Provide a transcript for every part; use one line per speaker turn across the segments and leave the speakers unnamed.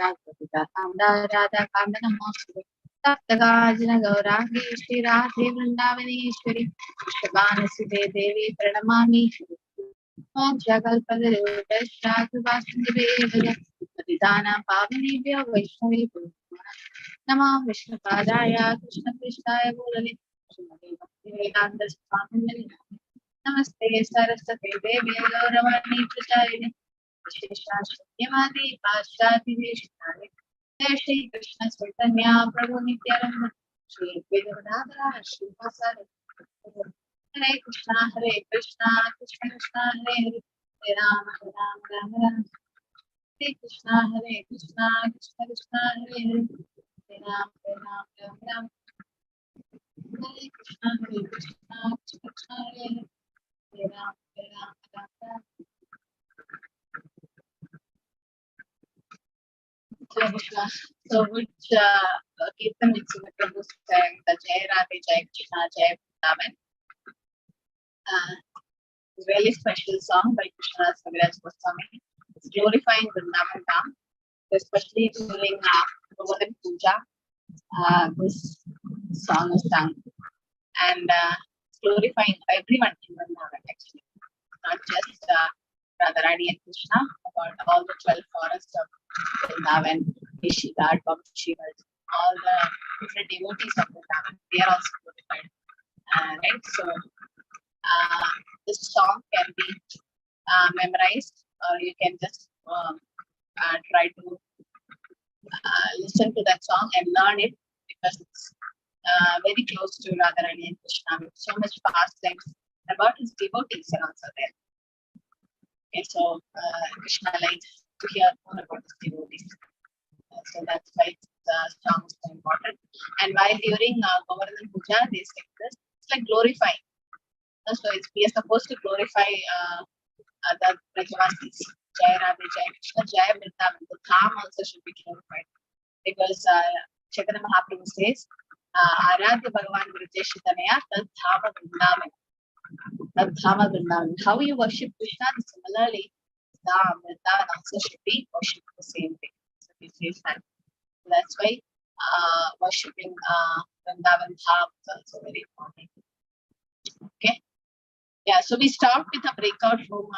Radha Kamana Mosuri Saptagajana Gauragi Shri Radhe Vrindavaneshwari Shabana Devi Pranamami Om Jagalpadare Shadu Vasandi Vedaya Padidana Pavani Vaishnavi Nama Vishnu Padaya Krishna Krishnaya Murali Srimati Bhakti Vedanta Swami Namaste Saraswati Devi Gauravani Prachayane Visheshashunyamadi Pashati Veshnare Jai Shri Krishna Chaitanya Prabhu Nityananda Shri Vedavadara Shri Vasari Hare Krishna Krishna Krishna Hare Hare Hare Rama Rama Rama Hare Krishna Krishna Krishna Hare Hare Hare Rama Rama Rama Hare Krishna Krishna Krishna Hare Hare Hare Rama Rama Rama. So which Kirtan is Prabhu saying the Jai Radhe Jai Krishna Jai Vrindavan. Really special song by Krishna Kaviraj Goswami. It's glorifying Vrindavan Dham, especially during Govardhan Puja. This song is sung and glorifying everyone in Vrindavan actually, not just Radharani and Krishna, but all the 12 forests of Vrindavan, Rishigad, Bamshivas, all the different devotees of Vrindavan, they are also glorified. Right? So this song can be memorized, or you can just try to listen to that song and learn it, because it's very close to Radharani and Krishna, with so much pastimes about his devotees are also there. Okay, so Krishna likes to hear more about his devotees. So that's why the song is so important. And while during Govardhan Puja, they sing this, it's like glorifying. So we are supposed to glorify the Brajavasis. Jai Radhe Jai Krishna Jai Vrindavan. The Dham also should be glorified, because Chaitanya Mahaprabhu says, Aradhya Bhagavan Brajeshitanya Tad Dhama Vrindavan. Tad Dhama Vrindavan. How you worship Krishna, similarly, Dham Vrindavan also should be worshipped the same way. So he says that. So that's why worshipping Vrindavan Dham is also very important. Okay. Yeah, so we start with a breakout room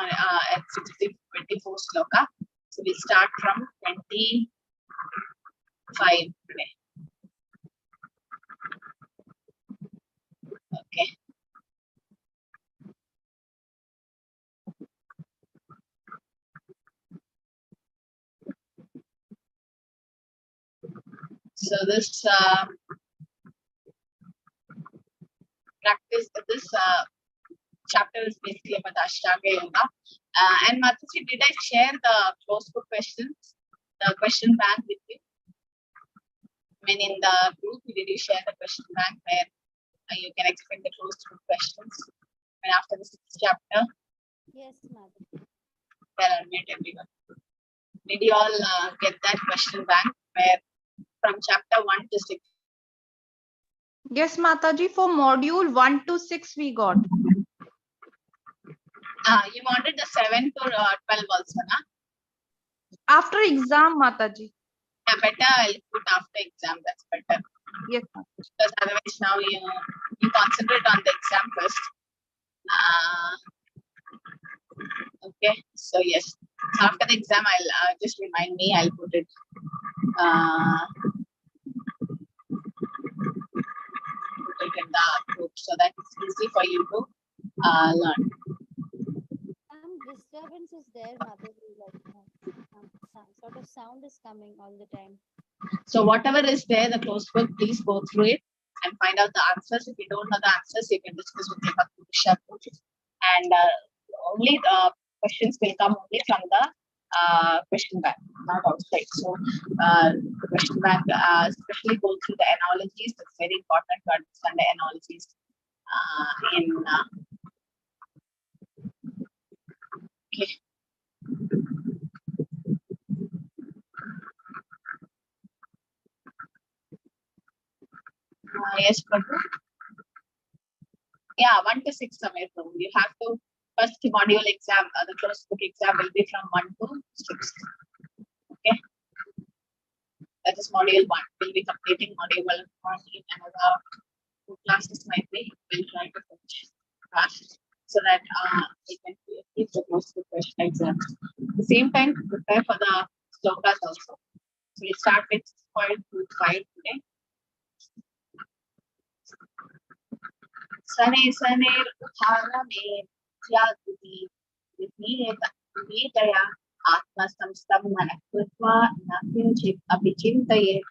at 24 sloka. So we start from 25 today. Okay. So this practice, this chapter is basically about Ashtanga Yoga. And Mataji, did I share the closed book questions, the question bank with you? I mean, in the group, did you share the question bank where you can expect the closed book questions? And after the 6th chapter?
Yes, Mataji.
Then I'll meet everyone. Did you all get that question bank where from chapter 1 to 6?
Yes, Mataji, for module 1 to 6 we got.
You wanted the 7 to 12 also, na?
After exam, Mataji.
Yeah, better I'll put after exam, that's better.
Yes.
Because otherwise now you concentrate on the exam first. Okay, so yes, so after the exam I'll just remind me, I'll put it in the group so that it's easy for you to learn.
Some disturbance is there, Mataji, like some sort of sound is coming all the time.
So whatever is there, the closed book, please go through it and find out the answers. If you don't know the answers, you can discuss with your Bhakti. And only the questions will come only from the question bank, not outside. So the question bank, especially go through the analogies. It's very important to understand the analogies okay. Yes, Prabhu. Yeah, 1 to 6 Samir Prabhu. You have to, first module exam, the closed book exam will be from 1 to 6. Okay. That is module 1. We'll be completing module 1 in another 2 classes might be. We'll try to finish fast so that we can keep the most preparation exams. At the same time, prepare for the slokas also. So we start with 6.25 today. Sane sane uthara me jagati vijaya atma samstam manakritva nakinchit abhichintayet.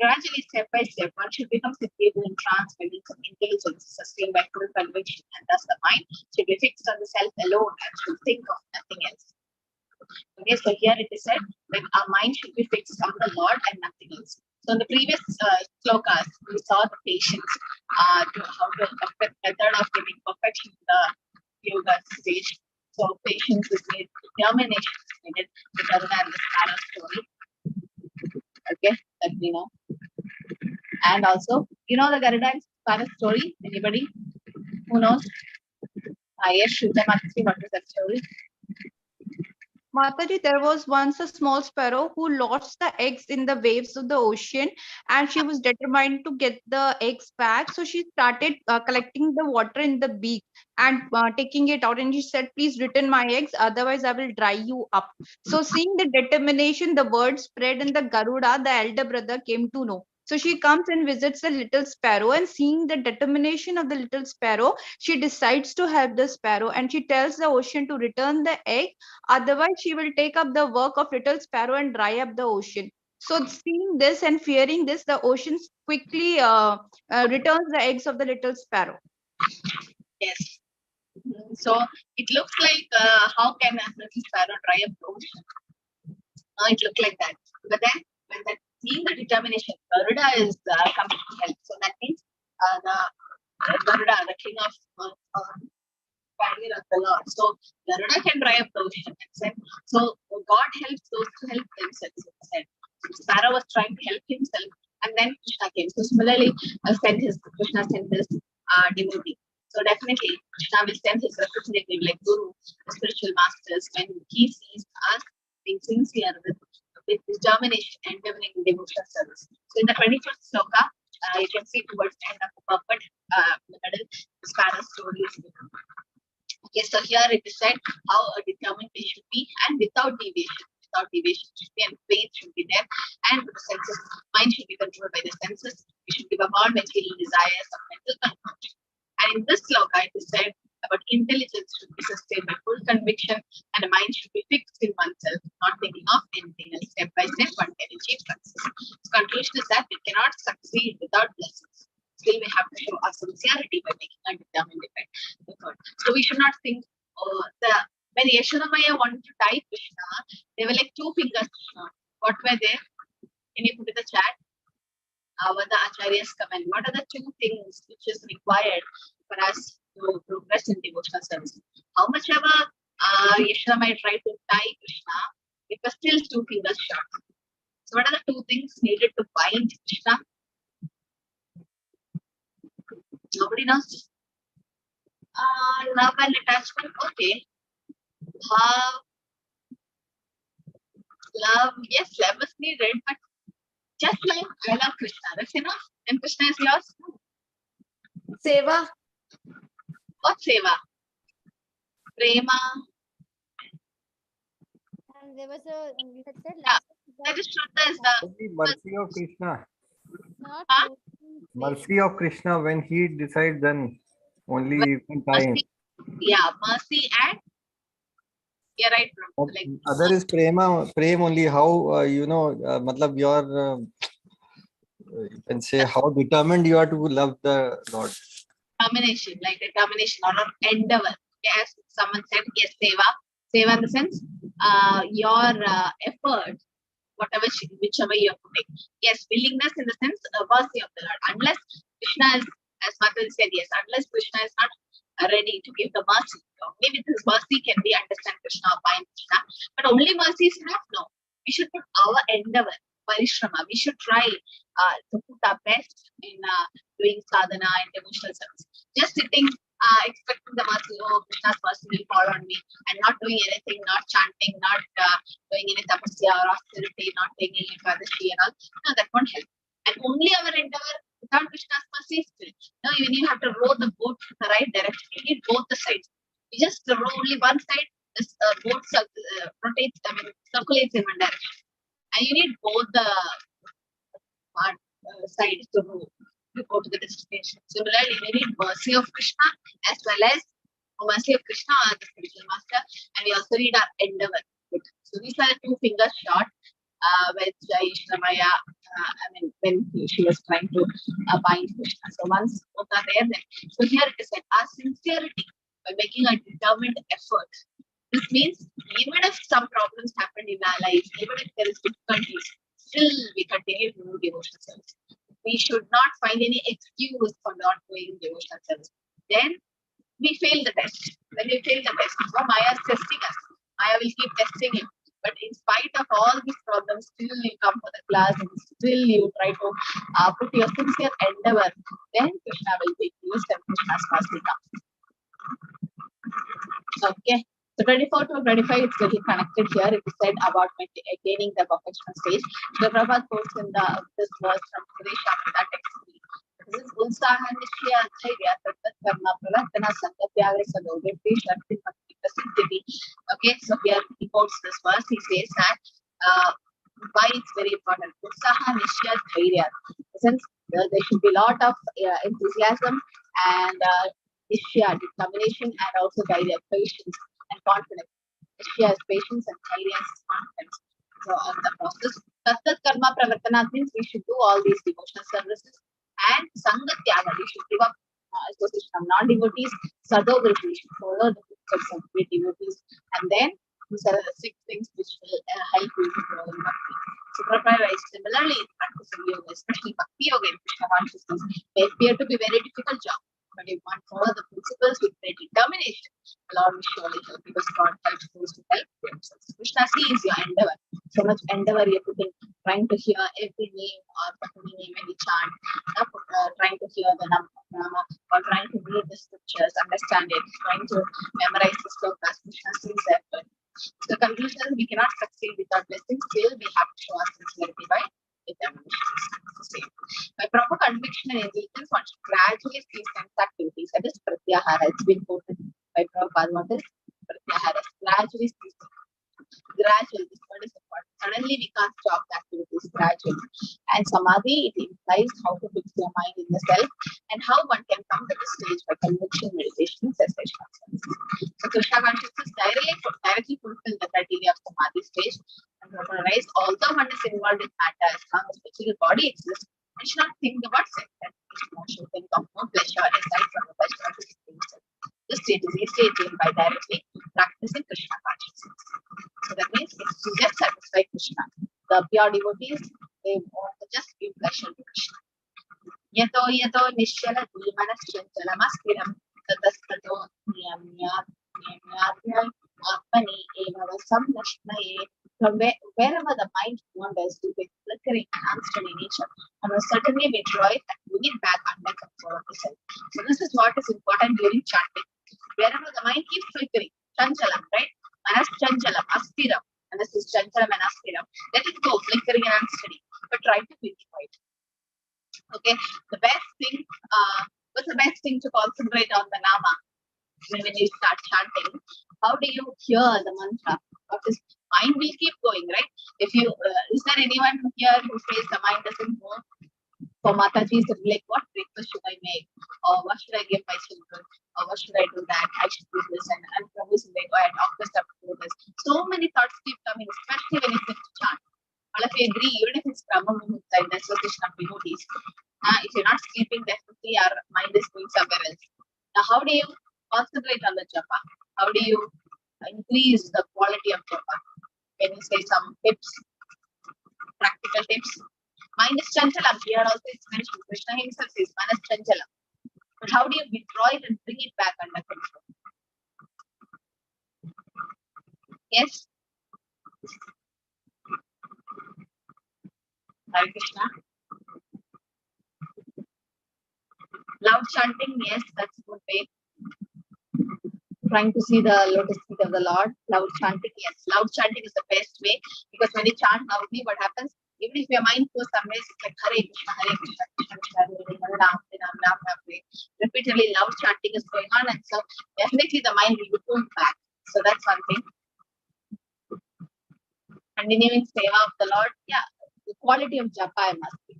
Gradually, step by step, one should become secure in trance by means of intelligence sustained by full conviction, and thus the mind should be fixed on the self alone and should think of nothing else. Okay, so here it is said that our mind should be fixed on the Lord and nothing else. So in the previous slokas, we saw the patience, to how to perfect method of getting perfection in the yoga stage. So patience is needed, determination is needed, the Garuda and the Sparrow story. Okay, that we know. And also, you know the Garuda and Sparrow story? Anybody who knows? Yes, Shuddha Mataji, what is that story?
Mataji, there was once a small sparrow who lost the eggs in the waves of the ocean, and she was determined to get the eggs back. So she started collecting the water in the beak and taking it out. And she said, "Please return my eggs, otherwise I will dry you up." So seeing the determination, the word spread, and the Garuda, the elder brother, came to know. So she comes and visits the little sparrow, and seeing the determination of the little sparrow, she decides to help the sparrow, and she tells the ocean to return the egg. Otherwise, she will take up the work of little sparrow and dry up the ocean. So, seeing this and fearing this, the ocean quickly returns the eggs of the little sparrow.
Yes. So it looks like how can a little sparrow dry up the ocean? It looked like that. But then, when that seeing the determination, Garuda is coming to help. So that means the Garuda, the king of of the Lord. So Garuda can dry up the ocean. So God helps those who help themselves. Sparrow was trying to help himself, and then Krishna came. So similarly, Krishna sent his devotee. So definitely, Krishna will send his representative like Guru, the spiritual masters, when he sees us being sincere with determination, endeavoring in devotional service. So in the 21st sloka, you can see towards the end of the purport, the middle, the sparrow story is given. Okay, so here it is said how a determined we should be and without deviation. Without deviation should be, and faith should be there, and the senses, mind should be controlled by the senses. We should give up all material desires of mental consumption. And in this sloka, it is said about intelligence should be sustained by full conviction, and the mind should be fixed in oneself, not thinking of anything else. Step by step, one can achieve success. The conclusion is that we cannot succeed without blessings. Still, we have to show our sincerity by making a determined effort. So we should not think, when Yashoda Maya wanted to tie Krishna, they were like 2 fingers. What were they? Can you put in the chat? What the Acharyas comment? What are the 2 things which is required for us to progress in devotional service? How much ever Yashoda Maya tried to tie Krishna, it was still 2 fingers short. So what are the 2 things needed to bind Krishna? Nobody knows. Love and attachment. Okay. Love. Yes, love is needed, but just like I love Krishna, that's enough. And Krishna is yours.
Seva.
What seva? Prema.
And there was a, you had said
Yeah,
last
that is Shraddha is the
mercy of Krishna.
not
Mercy of Krishna, when he decides, then only you can tie him.
mercy. Yeah, mercy and yeah, right. Like
Other is prema only. How matlab your you can say how determined you are to love the Lord.
determination, like determination or endeavor. Yes, someone said yes, seva. Seva in the sense, your effort, whichever you are putting. Yes, willingness in the sense, mercy of the Lord. Unless Krishna is, as Mataji said, yes, unless Krishna is not ready to give the mercy. Maybe this mercy can be understand Krishna or bind Krishna, but only mercy is enough. No, we should put our endeavor, parishrama. We should try to put our best in doing sadhana and devotional service. Just sitting, expecting the mercy, Krishna's mercy will fall on me, and not doing anything, not chanting, not doing any tapasya, tapasya or austerity, not taking ekadashi and all. No, that won't help. And only our endeavor without Krishna's mercy is still. No, even you have to row the boat in the right direction. You need both the sides. You just row only one side, this boat rotates, circulates in one direction. And you need both the sides to row to go to the destination. Similarly, we need mercy of Krishna as well as mercy of Krishna or the spiritual master, and we also need our endeavor. So these are the two fingers shot with Ishramaya, when she was trying to bind Krishna. So once both are there, then. So here it is said, our sincerity by making a determined effort. This means even if some problems happen in our lives, even if there is difficulties, still we continue to do devotional service. We should not find any excuse for not doing devotional service. Then we fail the test. When we fail the test, so Maya is testing us. Maya will keep testing you. But in spite of all these problems, still you come for the class and still you try to put your sincere endeavor. Then Krishna will take you and Krishna's mercy comes. Okay. So 24 to 25, it's really connected here. It is said about attaining the perfection stage. So Prabhupada quotes in this verse from Suresh that text. This is Ulsaha Nishya Dhairya Tattat Karma Pravartana Sangatyagra Sadogati Shastri Bhakti Prasiddhiti. Okay, so here he quotes this verse. He says that why it's very important. Ulsaha Nishya Dhairya. Since there should be a lot of enthusiasm and Nishya, determination, and also Dhairya, patience and confidence. Nishya is patience and Dhairya is confidence. So on the process, Tattat Karma Pravartana means we should do all these devotional services. And Sangatyaga, we should give up association of non-devotees. Sadograti, we should follow the footsteps of great devotees. And then these are the 6 things which will help you to grow in Bhakti. So Prabhupada writes, similarly, in practice of yoga, especially Bhakti yoga and Krishna consciousness, may appear to be very difficult job. But if one follows the principles with great determination, the Lord will surely help, because God helps those to help themselves. Krishna sees your endeavor. So much endeavor you're putting, trying to hear every name or every name, any chant, trying to hear the nama, or trying to read the scriptures, understand it, trying to memorize the slokas. Krishna sees that. So the conclusion is we cannot succeed without blessing. Still, we have to show our sincerity by determination. By proper conviction and indulgence, one should gradually cease sense activities. That is pratyahara. It's been quoted by Prabhupada. What is pratyahara? Gradually cease. Gradual, this word is important. Suddenly we can't stop the activities gradually. And samadhi, it implies how to fix your mind in the self and how one can come to the stage by conviction, meditation, cessation. So Krishna consciousness directly fulfill the criteria of samadhi stage and recognize although one is involved in matter, as long as the physical body exists, one should not think about sex. One should think of no pleasure aside from the pleasure of his things. This state is easily attained by directly practicing Krishna consciousness. So that means it's to just satisfy Krishna. The pure devotees, they want to just give pleasure to Krishna. Yato yato nishala dimanaschanchalam askiram tatastato niyamyatyam atmani evavasam nashnaye. From wherever the mind wanders to be flickering and unsteady nature, and will certainly be joy and bring it back under control of the self. So this is what is important during chanting. Wherever the mind keeps flickering, chanchalam, right? Manas chanchalam, astiram. And this is chanchalam and astiram. Let it go, flickering and unsteady. But try to be quiet. Okay. The best thing, what's the best thing to concentrate on the nama when you start chanting? How do you hear the mantra? What is mind will keep going, right? If you is there anyone here who says the mind doesn't go? For Mataji, it's like, what breakfast should I make? Or what should I give my children? Or what should I do that? I should do this, and from this they go and doctors have to do this. So many thoughts keep coming, especially when it's to chant. All of you agree, even if it's Brahma Muhurta in the association of devotees. If you're not sleeping, definitely our mind is going somewhere else. Now, how do you concentrate on the japa? How do you increase the quality of japa? Can you say some tips, practical tips? Mind is chanchalam. Here also it's mentioned. Krishna himself says, Manas chanchalam. But how do you withdraw it and bring it back under control? Yes? Hare Krishna. Loud chanting, yes, that's a good way. Trying to see the lotus feet of the Lord. Loud chanting, yes. Loud chanting is the best way, because Because when you chant loudly, what happens? Even if your mind goes somewhere, it's like Hare Krishna, Hare Krishna, Krishna Krishna, Hare Hare, Hare Ram, Hare Ram, Ram Ram, Hare. Repeatedly loud chanting is going on, and so definitely the mind will be pulled back. So that's one thing. Continuing seva of the Lord, yeah, the quality of japa I must be.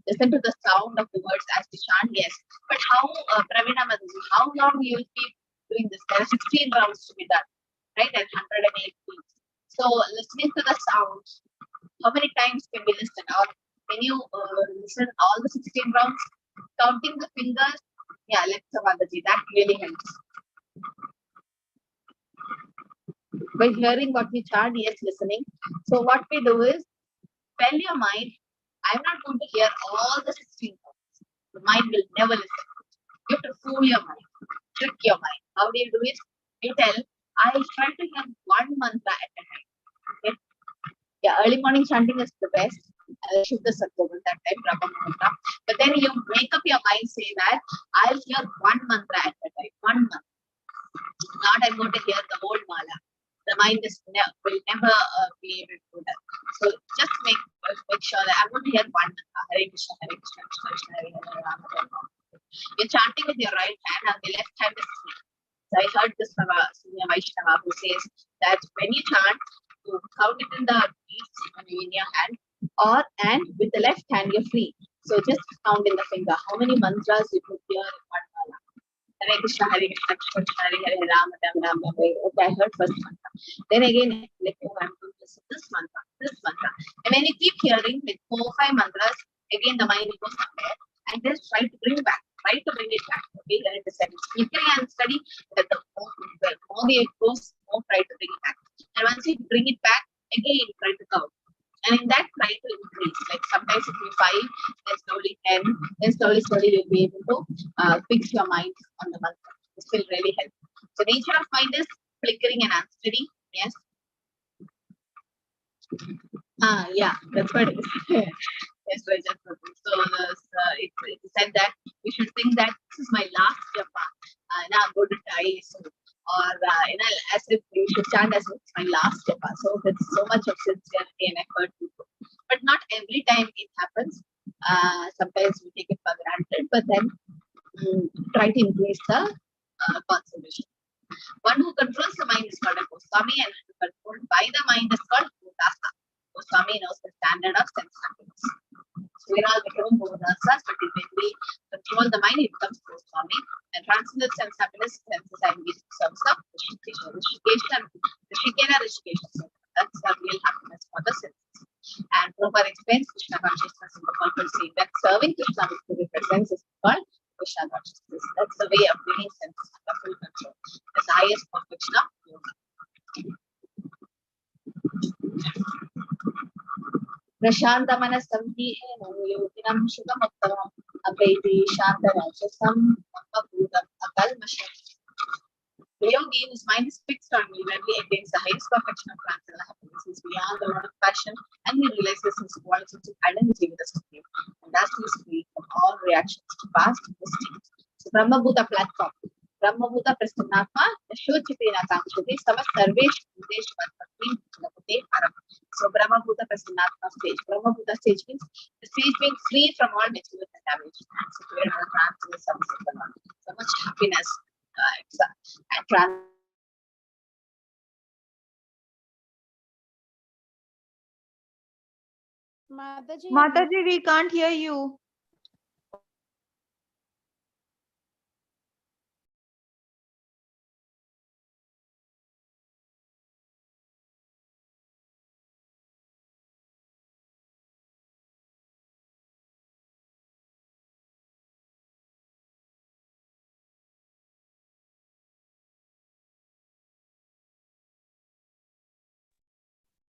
Listen to the sound of the words as we chant, yes. But how, Pravina Mataji, how long you will keep doing this? There are 16 rounds to be done, right? And 108 beats. So listening to the sounds, how many times can we listen? Or can you listen all the 16 rounds? Counting the fingers, yeah, let's Mataji, that really helps. By hearing what we chant, yes, listening. So what we do is, tell your mind, I'm not going to hear all the 16 rounds. The mind will never listen. You have to fool your mind, trick your mind. How do you do it? You tell, I try to hear one mantra at a time. Okay? Yeah, early morning chanting is the best. Shuddha Sattva that time, Brahma Muhurta. But then you make up your mind, say that I'll hear one mantra at a time. One mantra. Not I'm going to hear the whole mala. The mind will never be able to do that. So just make sure that I'm going to hear one mantra. Hare Krishna, Hare Krishna, Krishna Krishna, Hare Hare, Rama Rama. You're chanting with your right hand and the left hand is free. So I heard this from a senior Vaishnava who says that when you chant, you count it in the beats in your hand, and with the left hand you're free. So just count in the finger how many mantras you could hear in one mala. Hare Krishna, Hare Krishna, Krishna Krishna, Hare Hare, Rama Rama, Rama Rama. Okay, I heard first mantra. Then again, like, oh, I'm going to listen this mantra, this mantra. And when you keep hearing like 4 or 5 mantras, again the mind will go somewhere and just try to bring back. Try to bring it back. Okay, here it is. Speaking and study that the more it goes, more try to bring it back. And once you bring it back, again try to count. And in that try to increase. Like sometimes it will be 5, then slowly 10, then slowly you'll be able to fix your mind on the mantra. This will really help. So nature of mind is flickering and unsteady. Yes. Yeah, that's what it is. Yes, so it said that we should think that this is my last japa. Now I'm going to die soon. Or as if we should chant as if it's my last japa. So with so much of sincerity and effort. But not every time it happens. Sometimes we take it for granted, but then try to increase the concentration. One who controls the mind is called a Goswami, and who controlled by the mind is called Bodhasa. Goswami knows the standard of sense happiness. So we're all becoming Bodhasas, but when we control the mind, it becomes Goswami. And transcendental sense happiness, senses are engaged in service of Rishikesha. So that's the real happiness for the senses. And Prabhupada explains Krishna consciousness in the purpose, saying that serving Krishna with full presence is called Krishna consciousness. That's the way of bringing senses to full control. That's the highest perfection of yoga. Prashanta manasam yoginam shukamuttamam apaiti shantarajasam bhudam akalmasham. The yogi, whose mind is fixed on me, when he attains the highest perfection of transcendental happiness, is beyond the world of passion, and he realizes his qualities of identity with the Supreme, and thus he is free from all reactions to past mistakes. So Brahma Bhuta platform. Brahma Bhuta Prasannatma, Shochitina Kamshati, Sama Sarvesh Bhutesh Vatpati Lapate Param. So Brahma Bhuta Prasannatma stage. Brahma Bhuta stage means the stage being free from all material and damage, and situated on the transcendental service of the Lord. So much happiness.
Mataji, we can't hear you.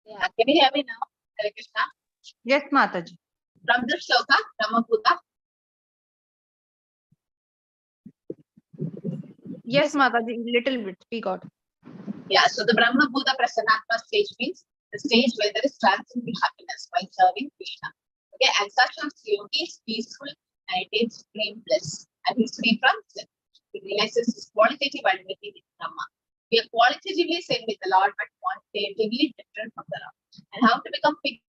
Yeah, can you hear me now? Hare Krishna.
Yes, Mataji.
From this shloka, Brahma Bhuta.
Yes, Mataji, little bit. We got.
Yeah, so the Brahma Bhuta Prasannatma stage means the stage where there is transcendental happiness while serving Krishna. Okay, and such a yogi is peaceful and attains supreme bliss, and he is free from sin. He realizes his qualitative identity with Brahma. We are qualitatively same with the Lord, but quantitatively different from the Lord. And how to become fixed?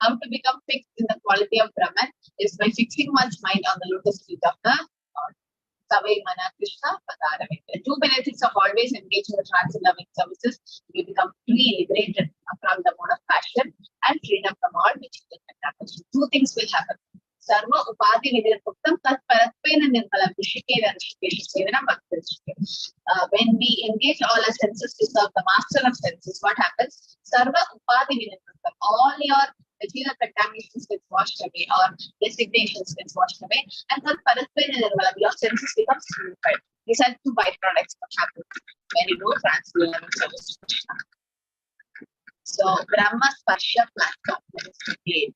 How to become fixed in the quality of Brahman is by fixing one's mind on the lotus feet of the Lord. Savai Mana Krishna Padaravita. Two benefits of always engaging in trance and loving services. You become free, liberated from the mode of passion and freedom from all which is attraction. Two things will happen. Sarva Upadi Vidyatuktam Tat Paratpena Nirmala Rishikera Rishikesh Sevanam Bhakti Rishikesh. When we engage all our senses to serve the master of senses, what happens? Sarva Upadi Vidyatuktam. All your material contaminations gets washed away, or designations gets washed away, and then your senses become purified. These are two byproducts what happens when you do transcendental service. So Brahma Sparsha platform, that is to play.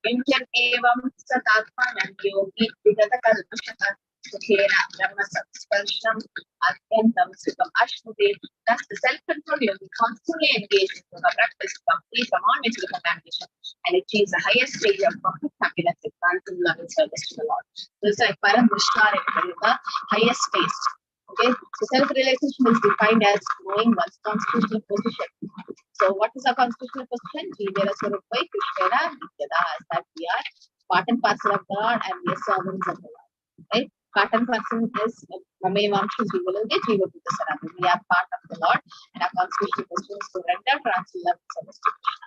Vinchan evam satatmanam yogi vigata kalpashata sukhera Brahma Sparsham atyantam sukam ashmute. Thus the self-control yogi constantly engaged in the practice complete from all material contamination and achieves the highest stage of perfect happiness in transcendental loving service to the Lord. This is like Param Vishwar, the highest stage. Okay, so self-realization is defined as knowing one's constitutional position. So what is our constitutional position? Jivera Swarupai Krishna Nityada, that we are part and parcel of God and we are servants of the Lord. Right? Part and parcel is Mame Vamshu Jivaluge Jiva Buddha Sarabha. We are part of the Lord and our constitutional position is to render transcendental service to Krishna.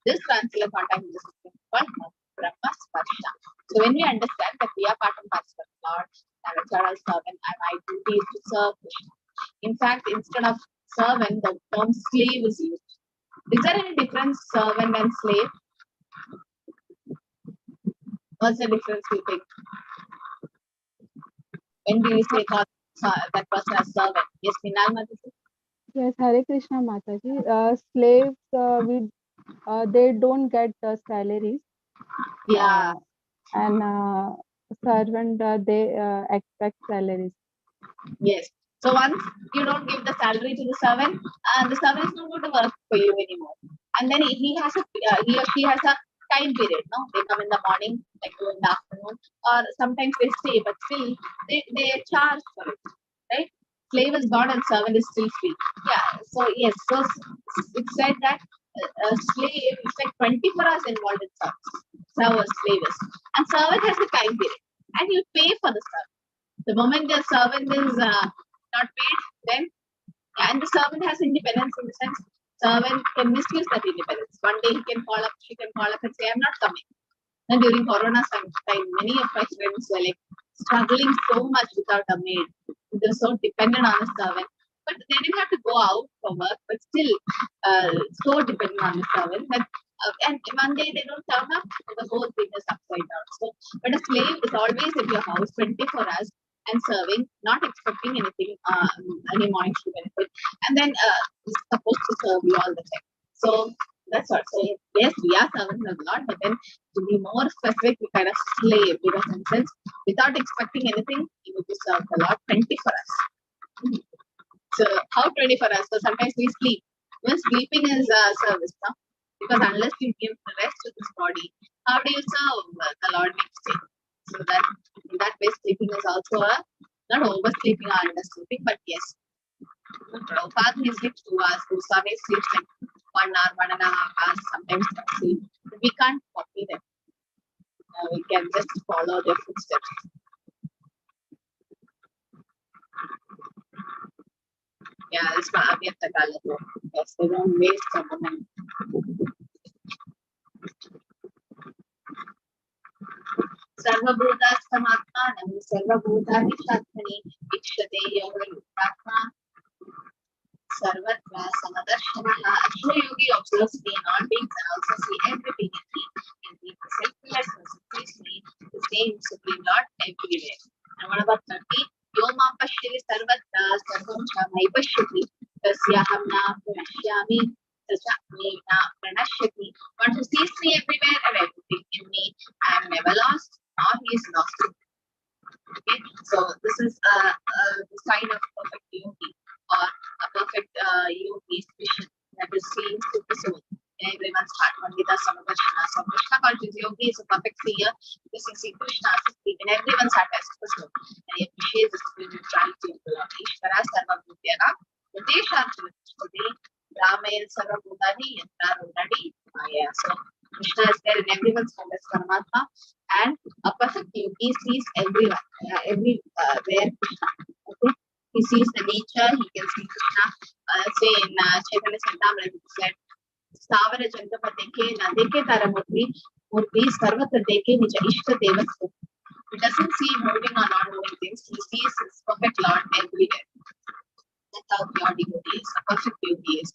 This transcendental contact is called Brahma Sparsha. So when we understand that we are part and parcel of the Lord, I'm a child servant and my duty is to serve Krishna. In fact, instead of servant, the term slave is used. Is there any difference, servant and slave? What's the difference you think? When do you say that person as servant? Yes, Minal Mataji?
Yes, Hare Krishna Mataji. Slaves, they don't get salaries.
Yeah.
And servant, they expect salaries.
Yes. So once you don't give the salary to the servant is not going to work for you anymore. And then he or she has a time period. No, they come in the morning, like go in the afternoon, or sometimes they stay, but still they charge for it, right? Slave is God and servant is still free. Yeah. So yes. So it said that a slave is like 24 hours involved in service. Slave is, and servant has a time period, and you pay for the service. The moment the servant is not paid, then and the servant has independence in the sense servant can misuse that independence. One day she can call up and say, I'm not coming. And during Corona time, many of my friends were like struggling so much without a maid. They're so dependent on a servant. But they didn't have to go out for work, but still so dependent on the servant that and one day they don't turn up, the whole thing is upside down. So, but a slave is always at your house 24 hours and serving, not expecting anything, any monetary benefit, and then is supposed to serve you all the time. So that's what. So yes, we are servants of the Lord, but then to be more specific, we kind of slave, because in a sense, without expecting anything, you need to serve the Lord 24 hours. So how 24 hours? So sometimes we sleep. Even sleeping is a service, no? Because unless you give the rest to this body, how do you serve the Lord next day? So that in that way, sleeping is also not oversleeping or undersleeping, but yes. Prabhupada he sleeps 2 hours. Goswami sleeps like 1 hour, 1.5 hours, sometimes sleep. But we can't copy them. We can just follow their footsteps. Yeah, that's my Avyakta Kala. Yes, they don't waste a moment. Sarvabhutasthamaatmanam sarvabhutadhishathani ikshate yoga Sarvatra Samadarshanaha. Actually, Yogi observes me in all beings and also see everything in me. And he selflessness sees me, the same Supreme Lord everywhere. And what about 30? Yoma Pashiri Sarvatra Sarvam Shamai Pashyati Tasyaham Na Pranashyami Tasya Na Pranashyati. One who sees me everywhere and everything in me, I am never lost, nor he is lost. Okay, so this is the sign of perfect yogi, or a perfect yogi's vision, that is seeing super soul in everyone's heart. Pandita Samagashana. So Krishna conscious yogi is a perfect seer because he sees Krishna supreme in everyone's heart as Krishna. And he appreciates the spirituality of the Lord. Ishvara Sarva Bhutyana. Udesharchana. Ramayan Sarva Bhutani Yantra Rudadi Maya. So Krishna is there in everyone's heart as Paramatma. And a perfect yogi sees everyone, where Krishna. Okay? He sees the nature, he can see Krishna. Say in Chaitanya Charitamrita, it said, Stavara Jantama Deke, Nadeke Taramurti, Murti, Sarvata Deke, Nija Ishta Devastu. He doesn't see moving or not moving things, he sees his perfect Lord everywhere. That's how pure devotee is, a perfect devotee is.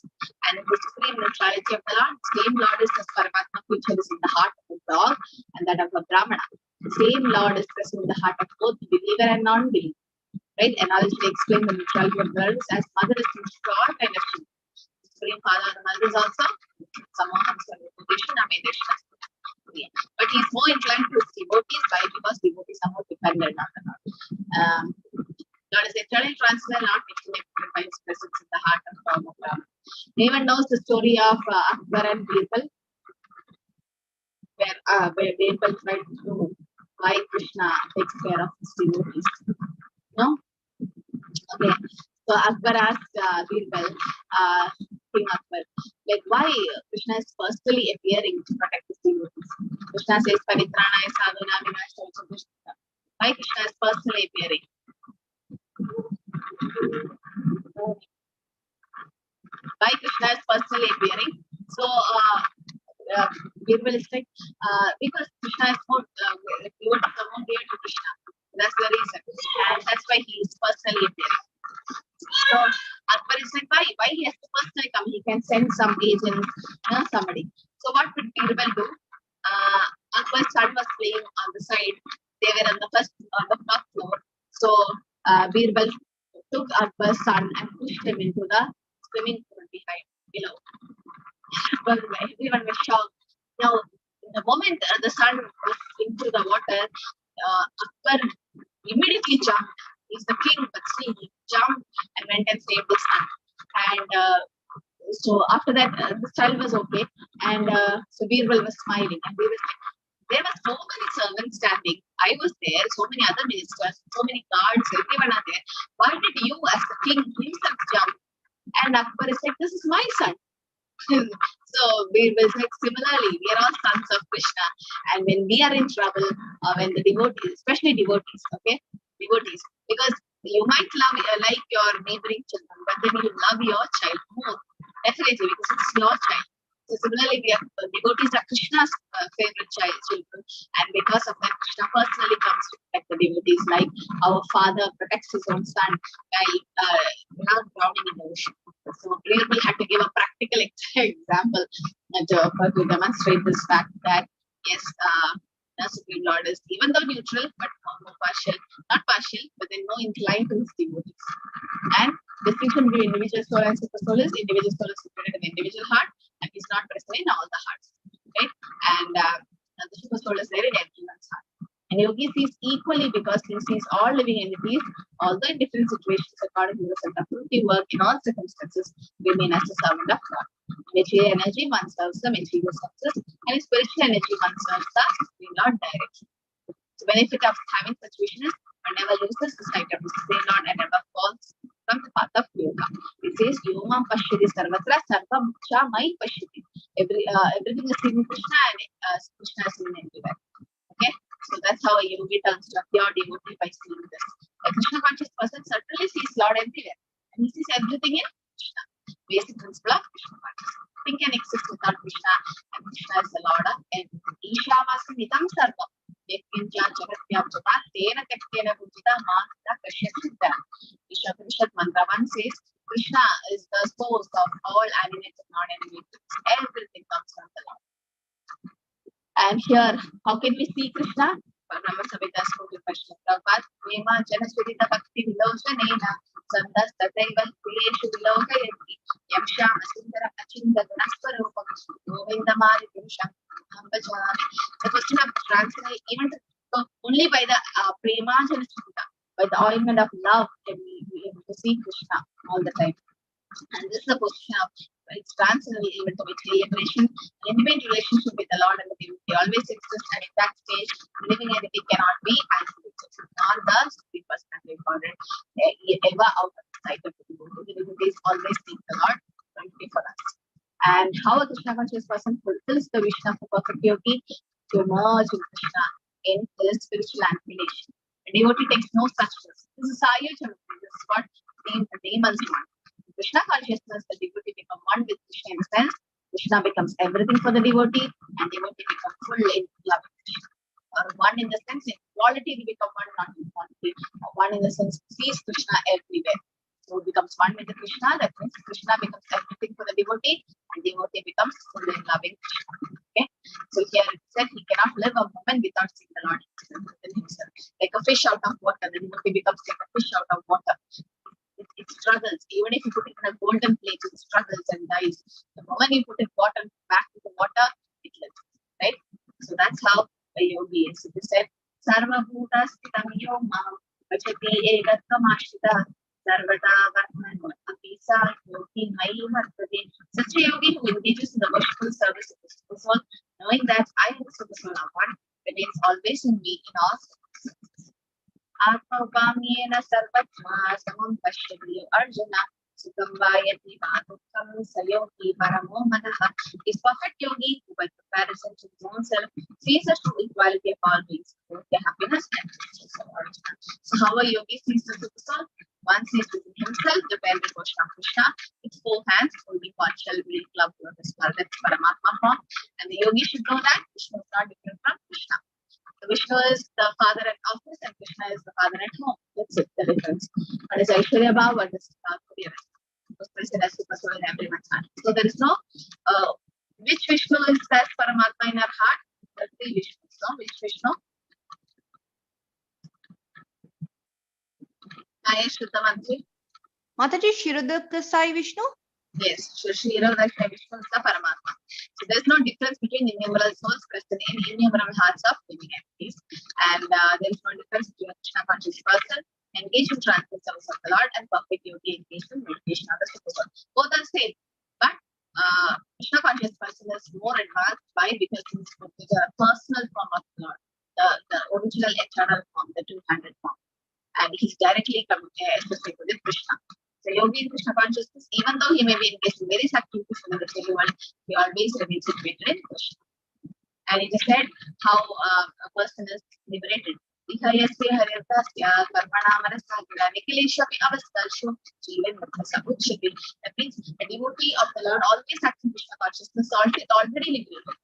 And in the supreme neutrality of the Lord, same Lord is the Paramatma which is in the heart of the dog and that of a Brahmana. The same Lord is present in the heart of both believer and non-believer. Right? And I will explain the neutrality of words as mother is in short and a sheep. Supreme Father and mother is also Samaham Sarvapudesha Namedesha. But he is more inclined to devotees. Why? Because devotees are more dependent on the Lord. Lord is eternally transcendental, not explained by his presence in the heart of Brahma. Anyone knows the story of Akbar and Birbal? Where Birbal tried to know why Krishna takes care of his devotees. No? Okay. So Akbar asked Birbal, King Akbar, like why Krishna is personally appearing to protect his devotees. Krishna says, Paritranaya sadhana vinashaya Krishna. Why Krishna is personally appearing? Why Krishna is personally appearing? So Birbal is like, because Krishna is more devotees are more dear to Krishna. That's the reason. And that's why he is personally appearing. So Akbar is like, why he has to personally come? He can send some agents, somebody. So what would Birbal do? Akbar's son was playing on the side. They were on the top floor. So Birbal took Akbar's son and pushed him into the swimming pool below. Everyone was shocked. Now, the moment the son was into the water, Akbar immediately jumped. He's the king, but still he jumped and went and saved his son. And so after that, the child was okay. And so Birbal was smiling. And we was like, there were so many servants standing. I was there, so many other ministers, so many guards, everyone are there. Why did you, as the king himself, jump? And Akbar is like, this is my son. So Birbal is like, similarly, we are all sons of Krishna. And when we are in trouble, when the devotees, especially devotees, okay? Devotees, because you might like your neighboring children, but then you love your child more. Definitely, because it's your child. So similarly, we have devotees are Krishna's favorite children, and because of that, Krishna personally comes to protect the devotees, like our father protects his own son by not drowning in the ocean. So Birbal had to give a practical example to demonstrate this fact that yes, the Supreme Lord is even though neutral, but more partial, not partial, but then more inclined to his devotees. And distinction between individual soul and super soul is individual soul is situated in the individual heart, and he's not present in all the hearts. Right? And the super soul is there in everyone's heart. And yogi sees equally because he sees all living entities, although in different situations according to the set of fruity work in all circumstances, remain as a servant of God. Material energy one serves the material senses, and spiritual energy one serves the Supreme Lord directly. The benefit of having such vision is one never loses the sight of the Supreme Lord and never falls from the path of yoga. It says, Yomam Pashyati Sarvatra Sarvam Cha Mai Pashyati. Everything is seen in Krishna and Krishna is seen everywhere. Okay? So that's how a yogi turns to a pure devotee by seeing this. A Krishna conscious person certainly sees Lord everywhere. And he sees everything in Krishna. Basic principle of Krishna consciousness. Nothing can exist without Krishna, and Krishna is the Lord of everything. Ishamasa Nitam Sarvam. Yakvinja Jagatyam Jata Tena Tektena Bhujita Mahita Kashyasiddha. Isha Mantra 1 says, Krishna is the source of all animate and non-animate things. Everything comes from the Lord. And here, how can we see Krishna? Brahma Samhita spoken question. Prabhupada, Prema Janasvidita Bhakti Viloshanena, Sandas Tataival Kuleshu Vilokayati, Yamsham Asundara Achinda Gunaswarupa, Govindamari Purusham, Hambajani. The question of transcendental, even only by the Prema Janasvidita, by the ointment of love, can we be able to see Krishna all the time. And this is the position of It's transcendental even to which liberation, an intimate relationship with the Lord and the devotee always exists, and in that stage, the living entity cannot be isolated. Nor the Supreme Personality of Godhead ever out of the sight of the devotee. The devotees always seek the Lord for us. And how a Krishna conscious person fulfills the vision of a perfect yogi to merge with Krishna in his spiritual affiliation. A devotee takes no such risk. This is Ayurveda. This is what the demons want. Krishna consciousness, the devotee become one with Krishna in the sense Krishna becomes everything for the devotee, and devotee becomes full in love with Krishna. Or one in the sense in quality, we become one, not in quantity. One in the sense sees Krishna everywhere. So it becomes one with the Krishna. That means Krishna becomes everything for the devotee, and devotee becomes full in loving Krishna. Okay. So here it said he cannot live a moment without seeing the Lord within himself. Like a fish out of water, the devotee becomes like a fish out of water. It struggles. Even if you put it in a golden plate, it struggles and dies. The moment you put it back to the water, it lives. Right? So that's how a yogi is. So they said, Sarva Bhuta Sthitam Yoma Vachati Egatkamashita Sarvata Vatman Apisa Yogi Mai Vartate. Such a yogi who engages in the worshipful service of the Super Soul, knowing that I am the Super Soul are one, remains always in me in all circumstances. Atmavamyena sarvatra samam pashyati Arjuna sukam vayati madukam sayogi paramo manaha. Is perfect yogi who by comparison to his own self sees the true equality of all beings, both their happiness and distress of Arjuna. So how a yogi sees the Super Soul? One sees within himself the very devotion of Krishna, with full hands holding one shell green club to his skull. That's Paramatma form. And the yogi should know that Krishna is not different from Krishna. Vishnu is the father at office and Krishna is the father at home. That's it, the difference. One is Aishwarya Bhav, one is Korea. Present as Super Soul in everyone's heart. So there is no which Vishnu is as Paramatma in our heart. There are three Vishnus. No? Which Vishnu? Ayesh Shuddhamantri.
Mataji, Shirodaka Sai Vishnu?
Yes, Shirodaka Vishnu is the Paramatma. So there is no difference between innumerable souls present in innumerable hearts of living entities. And there is no difference between a Krishna conscious person engaged in tranquil service of the Lord and perfect yogi engaged in meditation of the Super Soul. Both are same. But Krishna conscious person is more advanced. Why? Because he is a personal form of the Lord, the original eternal form, the two-handed form. And he's directly associated with Krishna. So yogi in Krishna consciousness, even though he may be engaged in various activities in the material world, he always remains situated in Krishna. And it is said how a person is liberated. That means a devotee of the Lord always acts in Krishna consciousness, already liberated.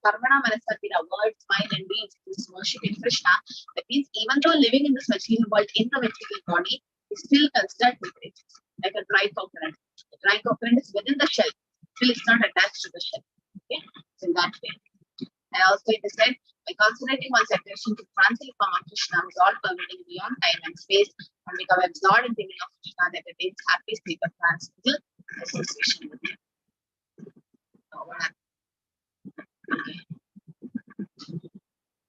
Karmana Manasatira, words, mind, and deeds is worshiping Krishna. That means even though living in this material world, in the material body, is still considered liberated, like a dry coconut. A dry coconut is within the shell, still it's not attached to the shell. Okay, so in that way. And also it is said, by concentrating one's attention to transit form of Krishna, who is all pervading beyond time and space, and become absorbed in thinking of Krishna, that attains happy state of transcendental association with him.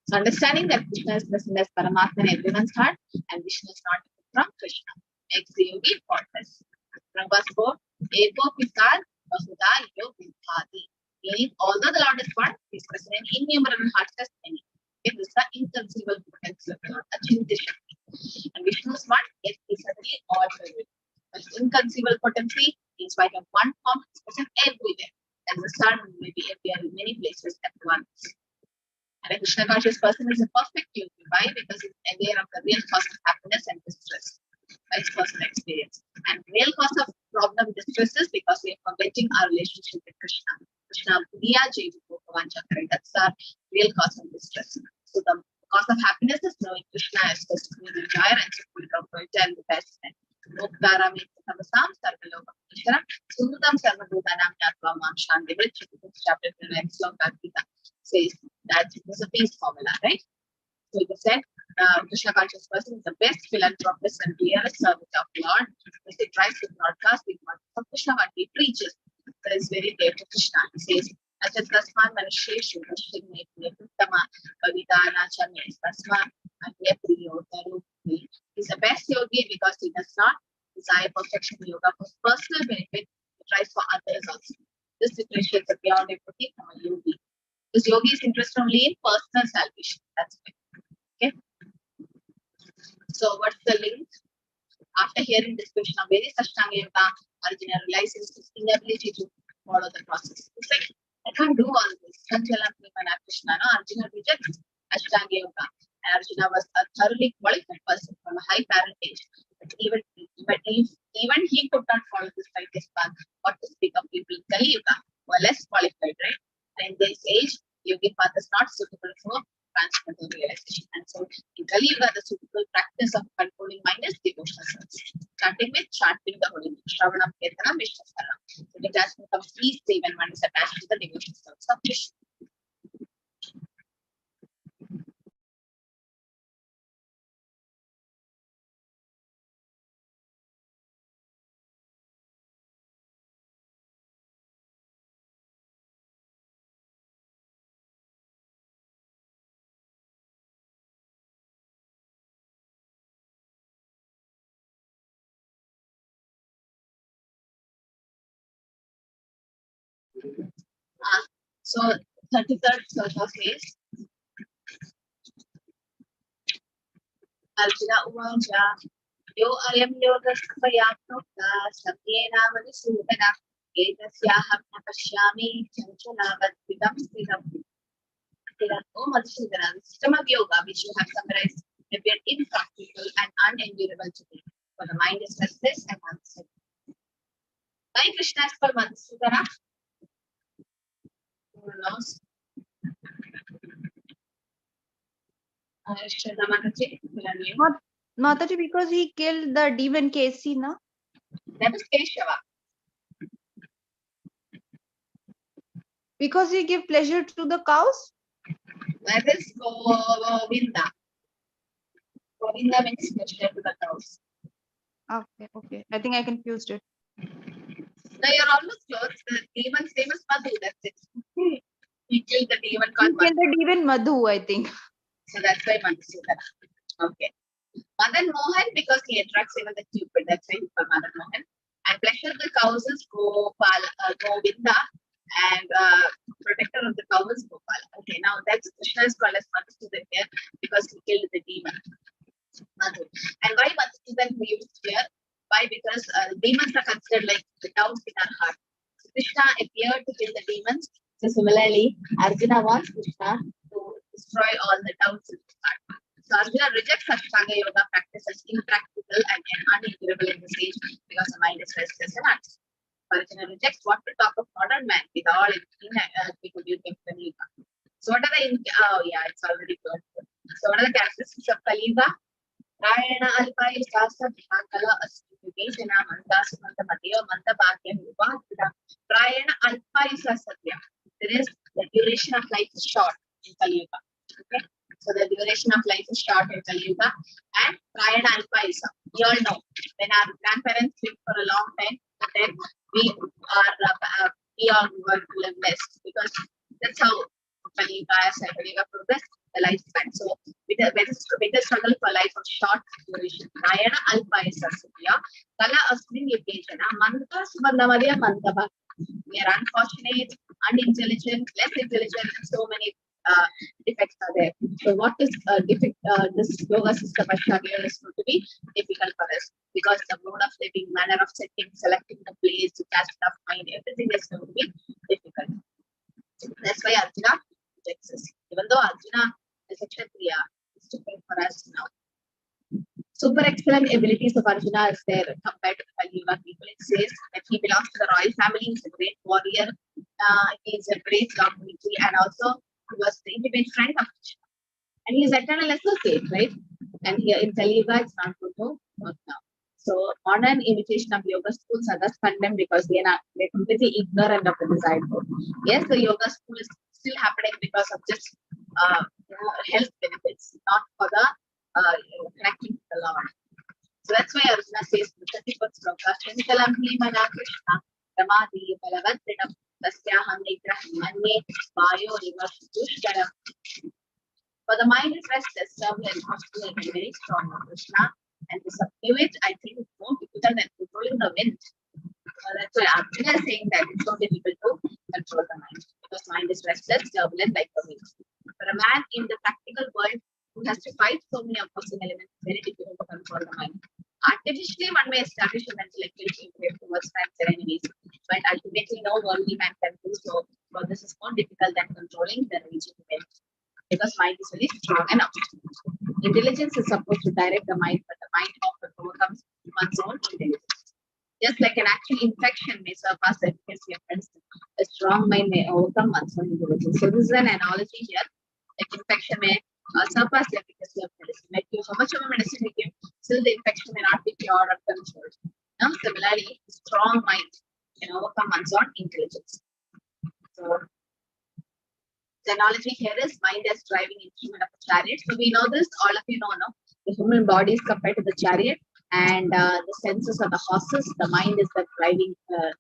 So understanding that Krishna is present as Paramatma in everyone's heart and Vishnu is not different from Krishna makes the yogi faultless. From verse 4, Eko Pisar Vasuda Yoginthati. Meaning, although the Lord is one, he is present in innumerable hearts as many. It is the inconceivable potential of the Lord, Achinti Shakti. And Vishnu is one, yet he is certainly all pervading. But inconceivable potency, in spite of one form, is present everywhere. As the sun may be appear in many places at once. And a Krishna conscious person is a perfect yogi. Why? Because he is aware of the real cause of happiness and distress by his personal experience. And real cause of problem distress is because we are forgetting our relationship with Krishna. Krishna Odiya that's our real cause of distress. So the cause of happiness is knowing Krishna as the supreme desire and supreme comfort and the best friend. Lokdara means Tamasam, Sarvaloka Krishna, Sundam Sarvadhutanam Yatva Mam Shanti, which chapter 9 Sloka Gita says that it is a peace formula, right? So it is said, Krishna conscious person is the best philanthropist and clearest servant of Lord. Because he tries to broadcast the importance of Krishna when he preaches. That is very dear to Krishna. He says, Achat Tasman Manisheshu Krishna Neputama Kavitana Chamis Tasman Agya Priyo Taru. He's the best yogi because he does not desire perfection yoga for personal benefit, but tries for others also. This differentiates a pure devotee from a yogi. This yogi is interested only in personal salvation. That's why. Okay. So what's the link? After hearing description of various Ashtanga Yoga, Arjuna realizes his inability to follow the process. It's like, I can't do all this. Sanchalam Prema Krishna. No? Arjuna rejects Ashtanga Yoga. And Arjuna was a thoroughly qualified person from a high parentage. But even he could not follow this righteous path. What to speak of people in Kali Yuga who are less qualified, right? And in this age, yogi path is not suitable for transcendental realization. And so in Kali Yuga, the suitable practice of controlling mind is devotional service. Starting with chanting the holy name, Shravanam, Kirtanam, Vishnu Saranam. So detachment comes easily when one is attached to the devotional service of Vishnu. So 33rd sloka says, Arjuna Uvaja, Yo Ayam Yogaspaya Prokta, Satyena Madhusudana, Etasyaham Napashyami, Chanchala Vidam Stidam. Oh Madhusudana, the system of yoga which you have summarized appeared impractical and unendurable to me, for the mind is restless and unsettled. Why Krishna is called Madhusudana? Who knows?
Mataji, because he killed the demon Kesi, na?
That is Keshava.
Because he gave pleasure to the cows?
That is Govinda. Govinda means pleasure to the cows.
Okay. I think I confused it.
Now you're almost close. The demon's name is Madhu. That's it. He killed the demon
He
called
killed
Madhu.
the demon Madhu, I think.
So that's why Madhusudana. Okay. Madan Mohan because he attracts even the cupid. That's why he's called Madan Mohan. And pleasure of the cows is Govinda. And protector of the cow is Gopal. Okay, now that's Krishna is called as Madhusudan here because he killed the demon Madhu. And why Madhusudan we used here? Why? Because demons are considered like the doubts in our heart. So Krishna appeared to kill the demons. So similarly, Arjuna wants Krishna to destroy all the doubts in his heart. So Arjuna rejects Ashtanga Yoga practice as impractical and unendurable in this age because the mind is restless and unsettled. Arjuna rejects what to talk of modern man with all its people beauty of Kali Yuga. So what are the it's already good. So what are the characteristics of Kali Yuga? Rayana Alpai Sasa Bhakala Astikena Manda Sumanta Mateo Manta Bhakya Yuva. Rayana Alpai Satya. There is the duration of life is short in Kali Yuga. Okay. So the duration of life is short in Kali Yuga. And Rayana Alpai Sa. You all know when our grandparents lived for a long time, then we are going to live less because that's how Kali Yuga progress the lifespan. So with a struggle for life of short duration. Rayana Alpayasa Sutya, Kala Asmin Yukejana, Manta Subandamadiya Mantaba. We are unfortunate, unintelligent, less intelligent, and so many defects are there. So what is this yoga system Ashtanga is going to be difficult for us because the mode of living, manner of setting, selecting the place, detachment of mind, everything is going to be difficult. That's why Arjuna rejects us. Even though Arjuna is a Kshatriya, it's different for us now. Super excellent abilities of Arjuna is there compared to the Kali Yuga people. It says that he belongs to the royal family, he's a great warrior, he's a great community, and also he was the intimate friend of Krishna. And he is eternal associate, right? And here in Kali Yuga, it's not good to work now. So modern imitation of yoga schools are thus condemned because they're completely ignorant of the desired goal. Yes, the yoga school is still happening because of just health benefits, not for the connecting to the Lord. So that's why Arjuna says in the 31st sloka, Shankalam Himana Krishna, Ramadi Balavadrinam, Tasyaham Nigraham Manye, Vayo Rivashushkaram. For the mind is restless, turbulent, hostile, and very strong of Krishna. And to subdue it, I think it's more difficult than controlling the wind. That's why Arjuna is saying that it's so difficult to control the mind because mind is restless, turbulent like the wind. For a man in the practical world who has to fight so many opposing elements, it's very difficult to control the mind. Artificially, one may establish a mental equilibrium towards friends and enemies, but ultimately, no worldly man can do so. But this is more difficult than controlling the raging wind because mind is very strong and obstinate. Intelligence is supposed to direct the mind, but the mind often overcomes one's own intelligence. Just like an actual infection may surpass the efficacy of medicine, a strong mind may overcome one's own intelligence. So this is an analogy here. Like infection may surpass the efficacy of medicine. Like you, how much of a medicine you give, still the infection may not be cured or controlled. Now, similarly, strong mind can overcome one's own intelligence. So the analogy here is mind as driving instrument of a chariot. So we know this, all of you know, no? The human body is compared to the chariot, and the senses are the horses. The mind is the driving the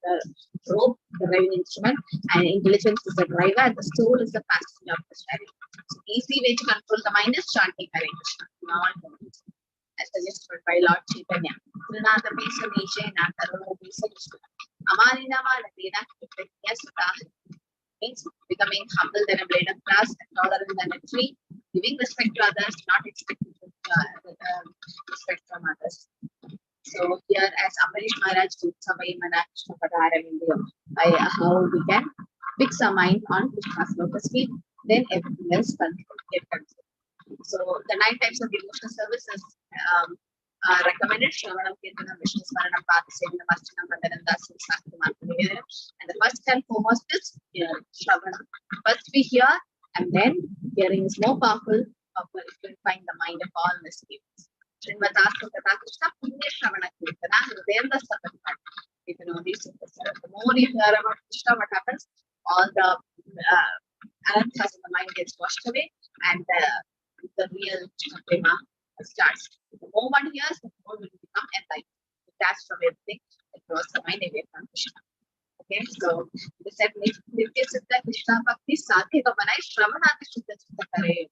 rope, the driving instrument, and intelligence is the driver, and the soul is the passenger of the chariot. So easy way to control the mind is chanting Hare Krishna. As suggested by Lord Chaitanya. Trinata Pesa Nisha Nataruna Pesa Krishna. Amarina Ladina means becoming humble than a blade of grass and tolerant than a tree, giving respect to others, not expecting respect from others. So here, as Ambarish Maharaj did Samay Manakshna Padharam India, by how we can fix our mind on Krishna's lotus feet, then everything else get control. So the 9 types of devotional services are recommended: Shravanam, Kirtanam, Vishnu Smaranam, Padasevanam, Archanam, Vandanam, Dasam, Saktaman, Nivedanam. And the first and foremost is Shravanam. First we hear, and then hearing is more powerful of purifying the mind of all misgivings. Srimatastu Katha Krishna Punya Shravana Kirtana Hridayam Dasapatam. You can only see this. The more you hear about Krishna, what happens? All the anarthas in the mind gets washed away, and the real Krishna Prema starts. The more one hears, the more will become enlightened. Detached from everything that draws the mind away from Krishna. Okay, so they said Nitya Siddha Krishna Bhakti Sadhika Manai Shravanati Shuddha Chitta Kare.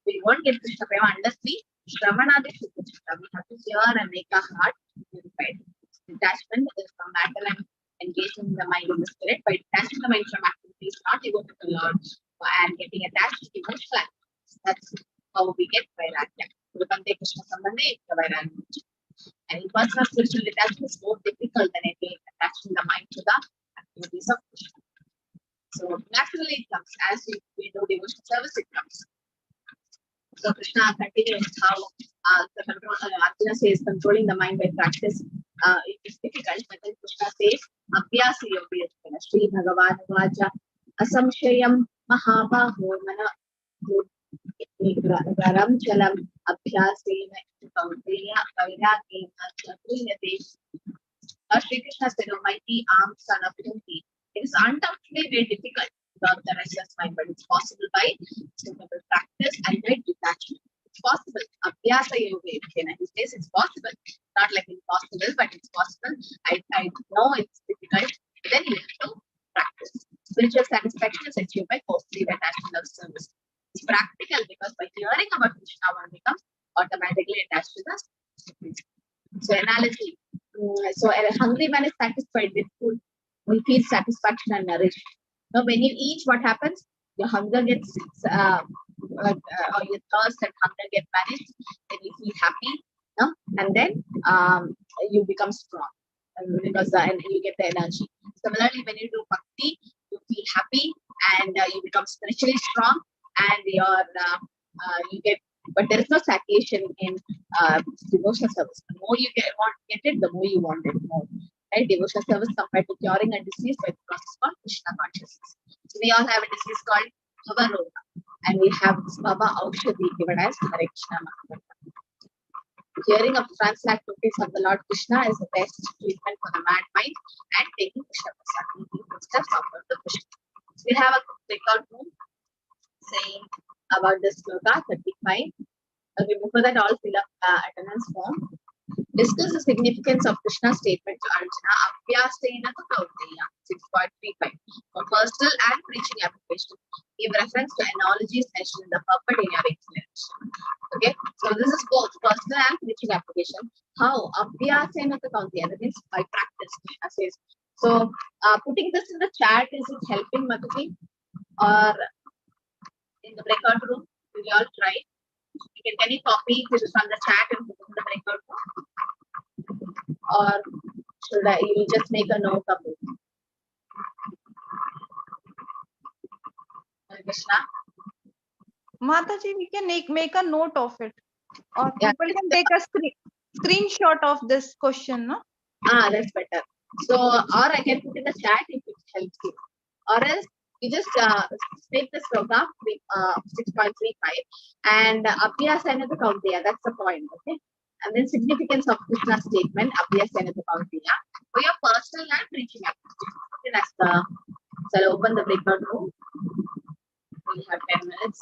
We won't get Krishna Prema unless we Shravanati Shuddha Chitta. We have to hear and make our heart purified. Detachment is from matter and engaging the mind in the spirit. By detaching the mind from activities not devoted to the Lord and getting attached to emotional activities. That's how we get Vairagya. Krishna Sambandhe Vairagya. And in personal spiritual detachment is more difficult than attaching the mind to the activities of Krishna. So naturally it comes as we do devotional service, it comes. So Krishna continues how the control, Arjuna says controlling the mind by practice it is difficult, but then Krishna says Abhyasa Yoga Sri Bhagavad Vaja Asamshayam Mahabaho Mana Garam Chalam Abhyasena Kaunteya Vairagena Chaturiyate. Sri Krishna said, O mighty armed son of Kunti, it is undoubtedly very difficult without the restless mind, but it's possible by suitable practice and by detachment. It's possible. Abhyasa Yoga. In his case, it's possible. Not like impossible, but it's possible. I know it's difficult, but then you have to practice. Spiritual satisfaction is achieved by costly attachment of service. It's practical because by hearing about Krishna, one becomes automatically attached to the Krishna. So analogy. So a hungry man is satisfied with food. He feels satisfaction and nourished. Now when you eat, what happens? Your hunger gets or your thirst and hunger get managed, then you feel happy, no? And then you become strong because and you get the energy. Similarly, when you do bhakti, you feel happy and you become spiritually strong, and you get. But there is no satiation in devotional service. The more you get it, the more you want it more. Right? Devotional service compared to curing a disease by the process called Krishna consciousness. So we all have a disease called Bhavaroga, and we have this Baba Aushadhi given as Hare Krishna Mahamantra. Hearing of the transactivities of the Lord Krishna is the best treatment for the mad mind, and taking Krishna Prasad, taking footsteps upward to Krishna. So we have a breakout room saying about this sloka 35. Okay, before that, all fill up attendance form. Discuss the significance of Krishna's statement to Arjuna, Abhyasena to Kaunteya, 6.35. For personal and preaching application, give reference to analogies mentioned in the purport area of explanation. Okay, so this is both personal and preaching application. How Abhyasena to Kaunteya, that means by practice. Krishna says, So putting this in the chat, is it helping, Mataji? Or in the breakout room? Will you all try? Can you copy this from the chat and put it in the breakout room? Or should I, you just make a note of it? Hare Krishna.
Mataji, we can make a note of it, or
Yeah.
people can take a screenshot of this question, no?
That's better. So, or I can put in the chat if it helps you. Or else you just take the sloka 6.35 and Abhyasana the Kaunteya. That's the point, okay? And then significance of Krishna statement, Abhyasana the Kaunteya, for your personal and preaching activity. Okay, that's the. So I'll open the breakout room. We have 10 minutes.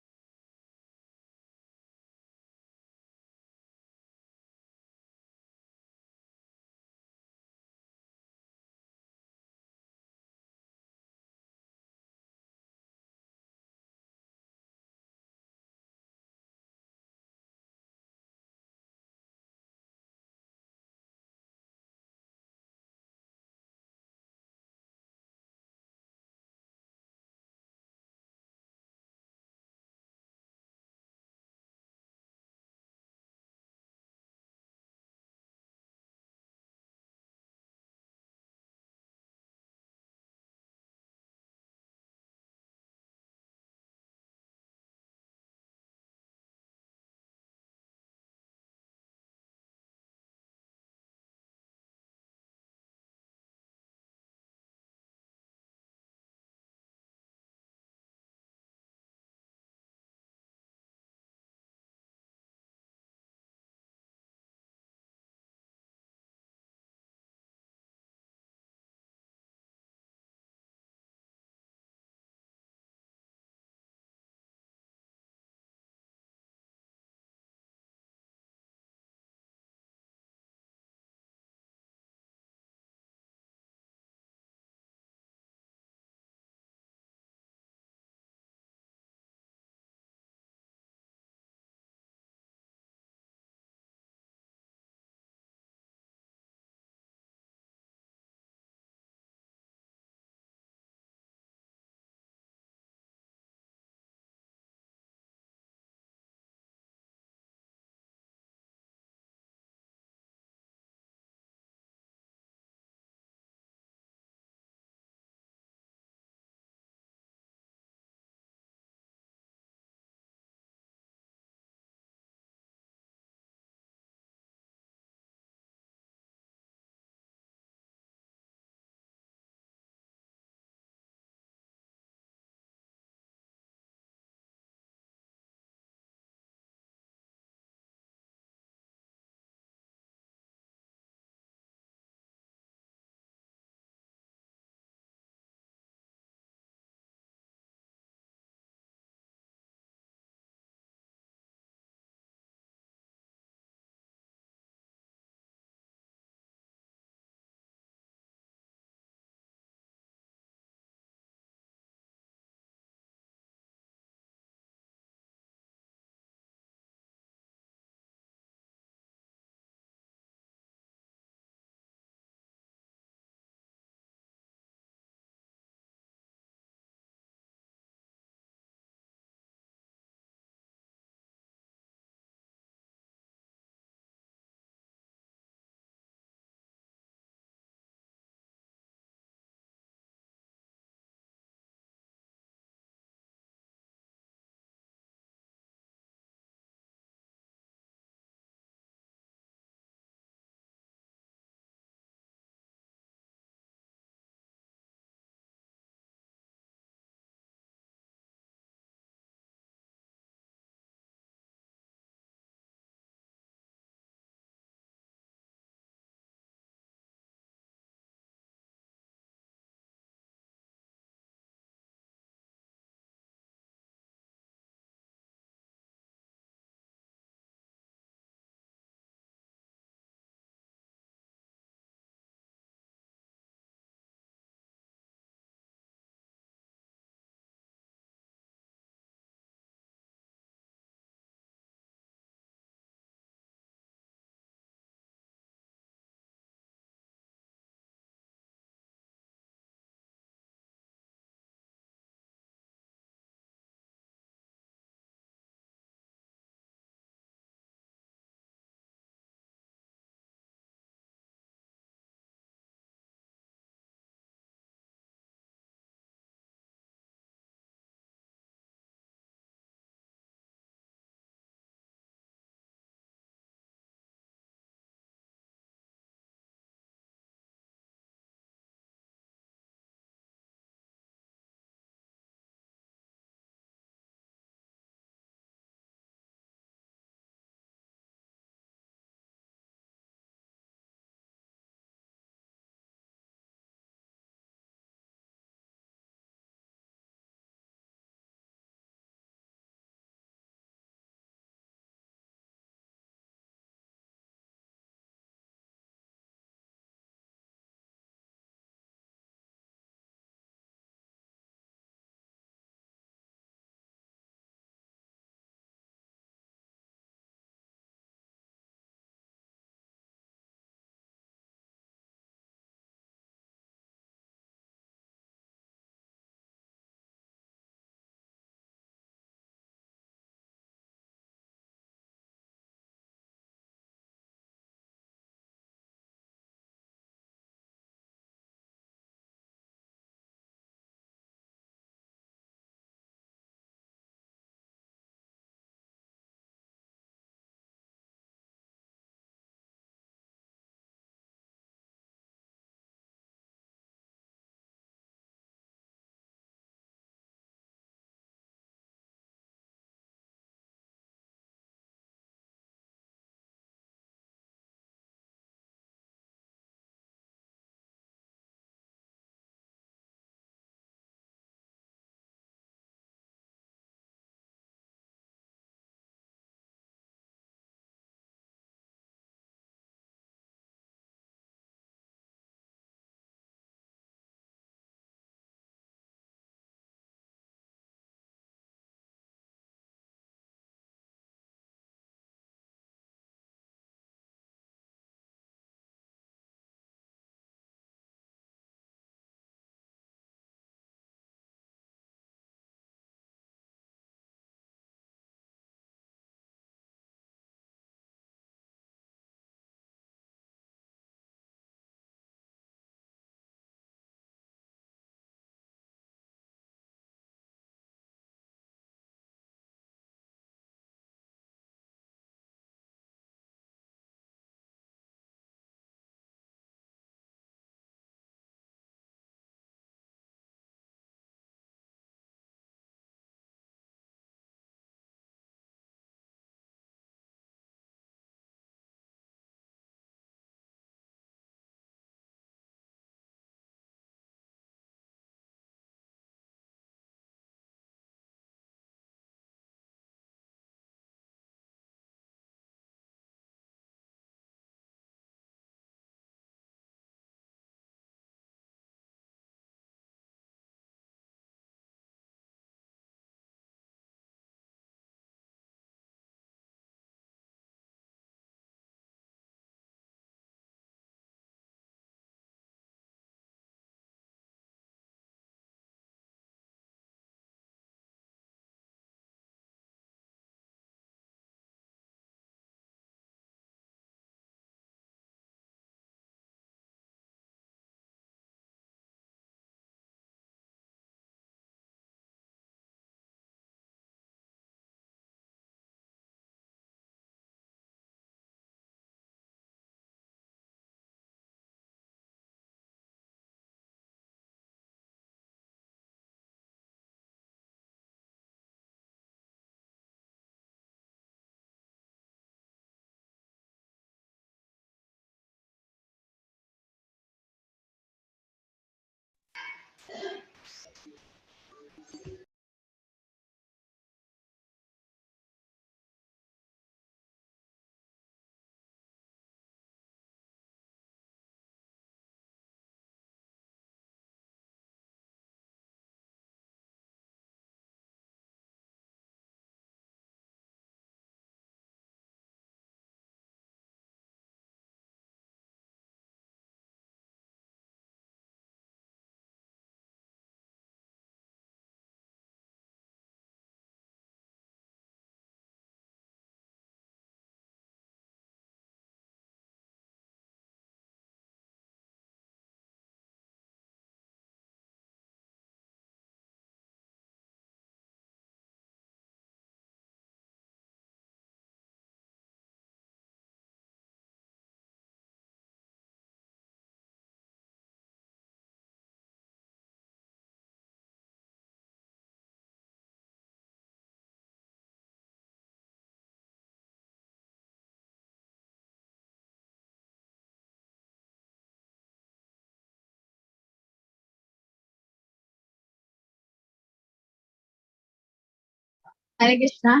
Hare Krishna.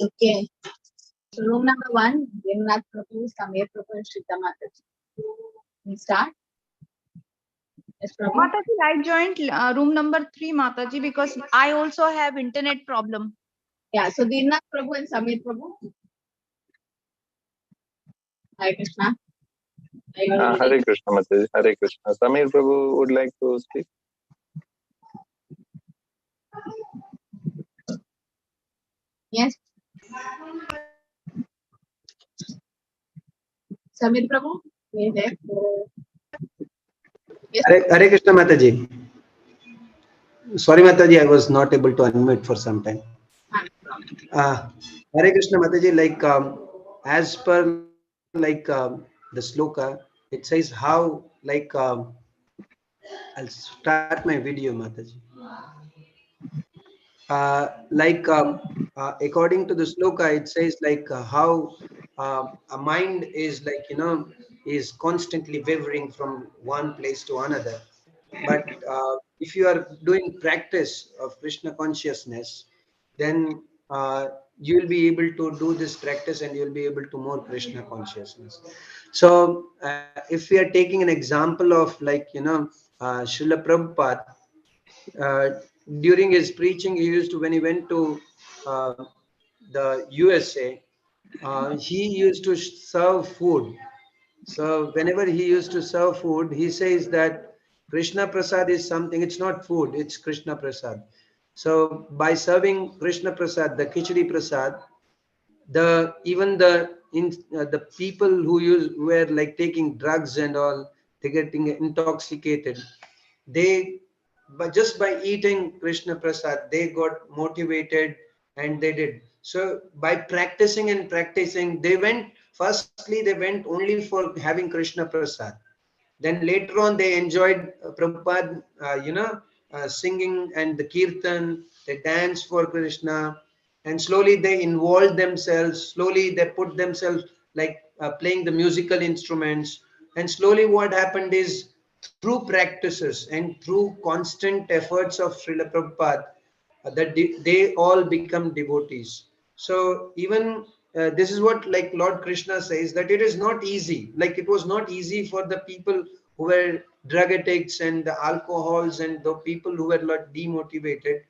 Okay. So room number 1, Vinnath Prabhu, Samir Prabhu, and Shrita Mataji. We start. Yes, Prabhu.
Mataji, I joined room number 3, Mataji, because I also have internet problem.
Yeah, so Vinnath Prabhu and Samir Prabhu. Hare Krishna. Are you all ready?
Hare Krishna, Mataji. Hare Krishna. Samir Prabhu would like to speak.
Yes. Samir Prabhu, we there. Yes.
Hare Krishna Mataji. Sorry Mataji, I was not able to unmute for some time. Hare Krishna Mataji, like as per like the sloka, it says how like I'll start my video Mataji. According to the sloka, it says like how a mind is like is constantly wavering from one place to another. But if you are doing practice of Krishna consciousness, then you will be able to do this practice and you'll be able to more Krishna consciousness. So if we are taking an example of like Srila Prabhupada, uh, during his preaching, he used to, when he went to the USA, he used to serve food. So whenever he used to serve food, he says that Krishna Prasad is something, it's not food, it's Krishna Prasad. So by serving Krishna Prasad, the Khichdi Prasad, the people who were like taking drugs and all, they getting intoxicated. They, but just by eating Krishna Prasad, they got motivated and they did. So by practicing and practicing, firstly they went only for having Krishna Prasad. Then later on they enjoyed Prabhupada, singing and the kirtan, they dance for Krishna, and slowly they involved themselves, slowly they put themselves like playing the musical instruments, and slowly what happened is through practices and through constant efforts of Srila Prabhupada, they all become devotees. So even this is what like Lord Krishna says, that it is not easy. Like it was not easy for the people who were drug addicts and the alcohols and the people who were like demotivated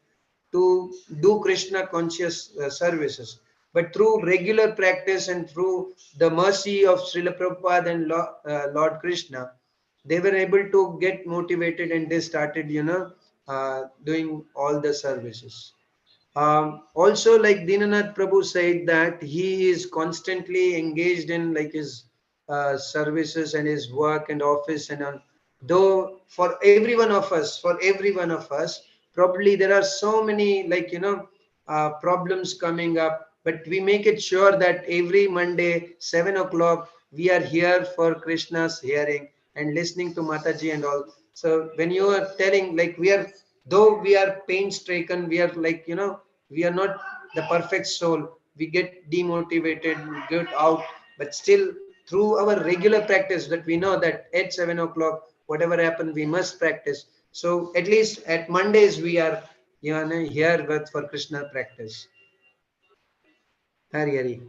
to do Krishna conscious services. But through regular practice and through the mercy of Srila Prabhupada and Lord Krishna, they were able to get motivated and they started, doing all the services. Also, like Dinanath Prabhu said that he is constantly engaged in like his services and his work and office and all. Though for every one of us, probably there are so many like problems coming up, but we make it sure that every Monday 7 o'clock we are here for Krishna's hearing and listening to Mataji and all. So when you are telling like though we are pain stricken, we are like we are not the perfect soul, we get demotivated, we get out, but still through our regular practice that we know that at 7 o'clock whatever happened we must practice. So at least at Mondays we are here with for Krishna practice. Hari.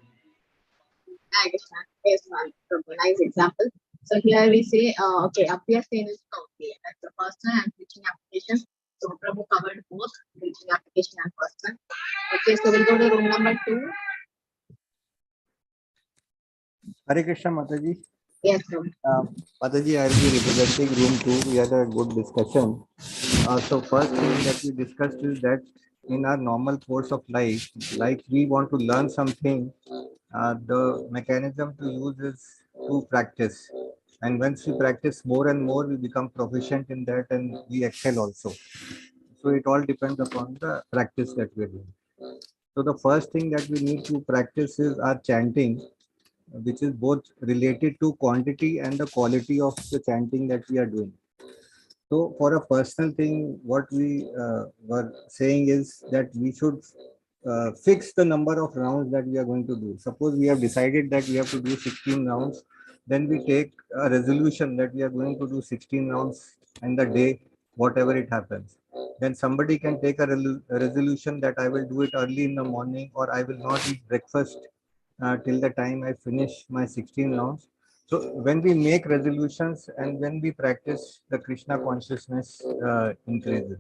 Hi, Krishna. Yes, ma'am. Prabhu, nice example. So here we say, okay, appear same is okay. That's the person and preaching application. So Prabhu covered both preaching application and person. Okay, so we'll go to room number 2.
Hare Krishna Mataji.
Yes, Prabhu.
Mataji, I'll be representing room 2. We had a good discussion. So first thing that we discussed is that in our normal course of life, like we want to learn something, the mechanism to use is to practice. And once we practice more and more, we become proficient in that and we excel also. So it all depends upon the practice that we are doing. So the first thing that we need to practice is our chanting, which is both related to quantity and the quality of the chanting that we are doing. So for a personal thing, what we were saying is that we should fix the number of rounds that we are going to do. Suppose we have decided that we have to do 16 rounds, then we take a resolution that we are going to do 16 rounds in the day, whatever it happens. Then somebody can take a resolution that I will do it early in the morning, or I will not eat breakfast till the time I finish my 16 rounds. So when we make resolutions and when we practice, the Krishna consciousness increases.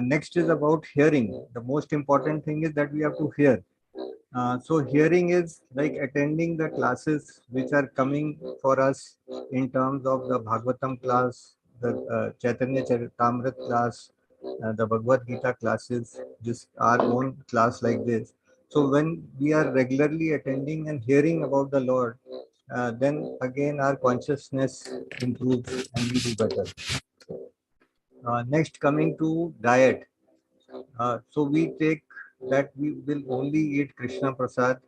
Next is about hearing. The most important thing is that we have to hear. So hearing is like attending the classes which are coming for us in terms of the Bhagavatam class, the Chaitanya Charitamrita class, the Bhagavad Gita classes, this our own class like this. So when we are regularly attending and hearing about the Lord, then again our consciousness improves and we do better. Next, coming to diet. So we take that we will only eat Krishna Prasad.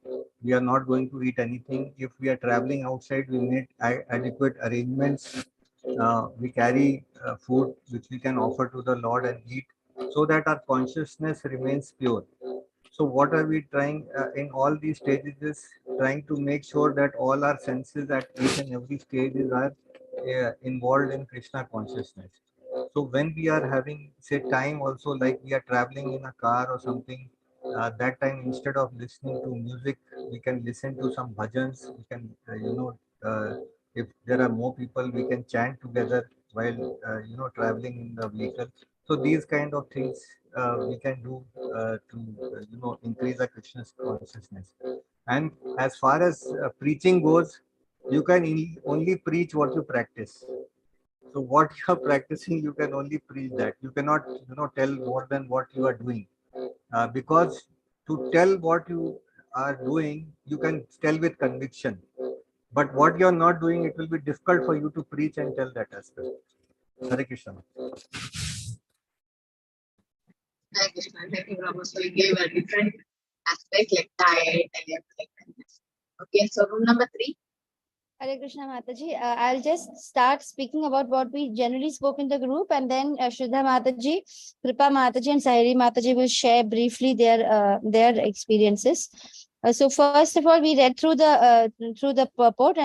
We are not going to eat anything. If we are traveling outside, we make adequate arrangements. We carry food which we can offer to the Lord and eat so that our consciousness remains pure. So what are we trying in all these stages is trying to make sure that all our senses at each and every stage are involved in Krishna consciousness. So when we are having say time also, like we are traveling in a car or something, that time instead of listening to music, we can listen to some bhajans. We can if there are more people, we can chant together while traveling in the vehicle. So these kind of things we can do to increase our Krishna consciousness. And as far as preaching goes, you can only preach what you practice. So what you are practicing, you can only preach that. You cannot tell more than what you are doing, because to tell what you are doing, you can tell with conviction. But what you are not doing, it will be difficult for you to preach and tell that as well. Hare Krishna.
Hi, Krishna. Thank you, Prabhu. So you gave a different aspect like diet and everything. Okay, so room number 3.
Hare Krishna Mataji. I'll just start speaking about what we generally spoke in the group, and then Shraddha Mataji, Kripa Mataji, and Sahiri Mataji will share briefly their experiences. So first of all, we read through the purport.